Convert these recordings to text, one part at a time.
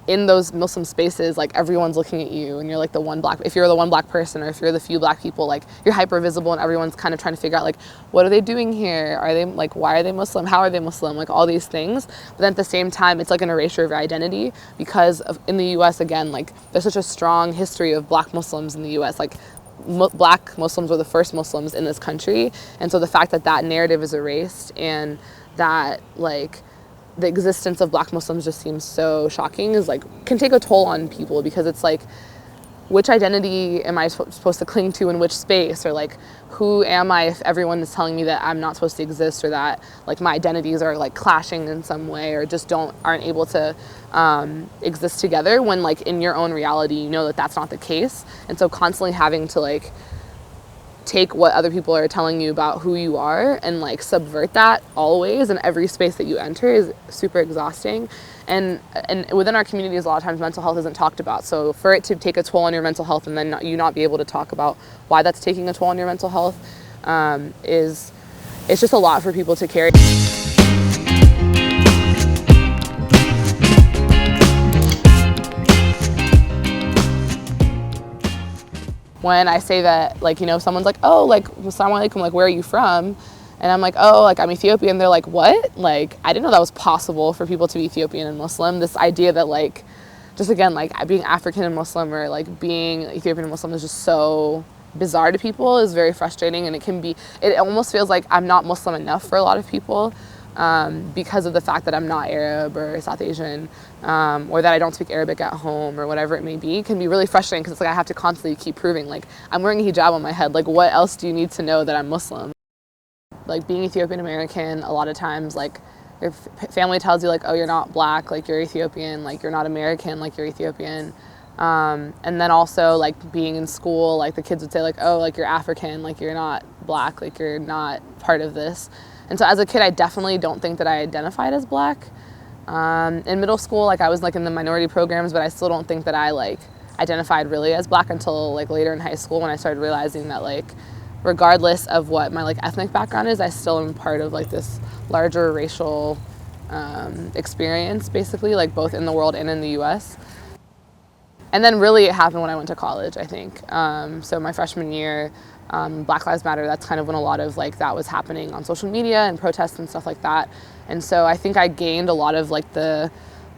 in those Muslim spaces, like everyone's looking at you and you're like the one black, if you're the one black person or if you're the few black people, like you're hyper visible and everyone's kind of trying to figure out like, what are they doing here? Are they like, why are they Muslim? How are they Muslim? Like all these things. But then at the same time, it's like an erasure of your identity because of, in the US, again, like there's such a strong history of black Muslims in the US. Like black Muslims were the first Muslims in this country. And so the fact that that narrative is erased and that like, the existence of black Muslims just seems so shocking is like can take a toll on people because it's like which identity am I supposed to cling to in which space, or like who am I if everyone is telling me that I'm not supposed to exist, or that like my identities are like clashing in some way or just aren't able to exist together, when like in your own reality you know that that's not the case. And so constantly having to like take what other people are telling you about who you are and like subvert that always in every space that you enter is super exhausting. And within our communities, a lot of times mental health isn't talked about. So for it to take a toll on your mental health and then you not be able to talk about why that's taking a toll on your mental health it's just a lot for people to carry. When I say that, like, you know, someone's like, oh, like, assalamu alaikum, like, where are you from? And I'm like, oh, like, I'm Ethiopian. They're like, what? Like, I didn't know that was possible for people to be Ethiopian and Muslim. This idea that, like, just again, like, being African and Muslim or, like, being Ethiopian and Muslim is just so bizarre to people is very frustrating. And it almost feels like I'm not Muslim enough for a lot of people because of the fact that I'm not Arab or South Asian, or that I don't speak Arabic at home or whatever it may be. It can be really frustrating because it's like I have to constantly keep proving, like, I'm wearing a hijab on my head. Like, what else do you need to know that I'm Muslim? Like, being Ethiopian American, a lot of times, like, your family tells you, like, oh, you're not black, like, you're Ethiopian, like, you're not American, like, you're Ethiopian. And then also, like, being in school, like, the kids would say, like, oh, like, you're African, like, you're not black, like, you're not part of this. And so as a kid, I definitely don't think that I identified as black. In middle school, like, I was like in the minority programs, but I still don't think that I like identified really as black until like later in high school when I started realizing that, like, regardless of what my like ethnic background is, I still am part of like this larger racial experience, basically, like both in the world and in the US. And then really it happened when I went to college, I think. So my freshman year, Black Lives Matter, that's kind of when a lot of like that was happening on social media and protests and stuff like that. And so I think I gained a lot of like the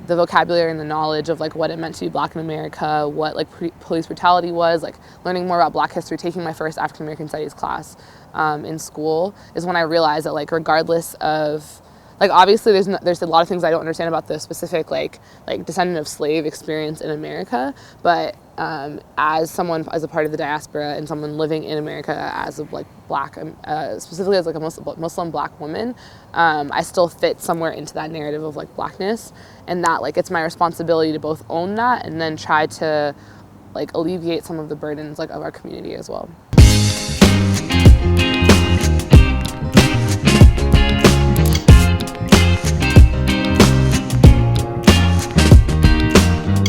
vocabulary and the knowledge of like what it meant to be black in America, what like police brutality was, like learning more about black history, taking my first African American studies class in school is when I realized that, like, regardless of, like, obviously there's a lot of things I don't understand about the specific like descendant of slave experience in America, but as someone, as a part of the diaspora and someone living in America as a like black, specifically as like a Muslim black woman, I still fit somewhere into that narrative of like blackness, and that like it's my responsibility to both own that and then try to like alleviate some of the burdens like of our community as well.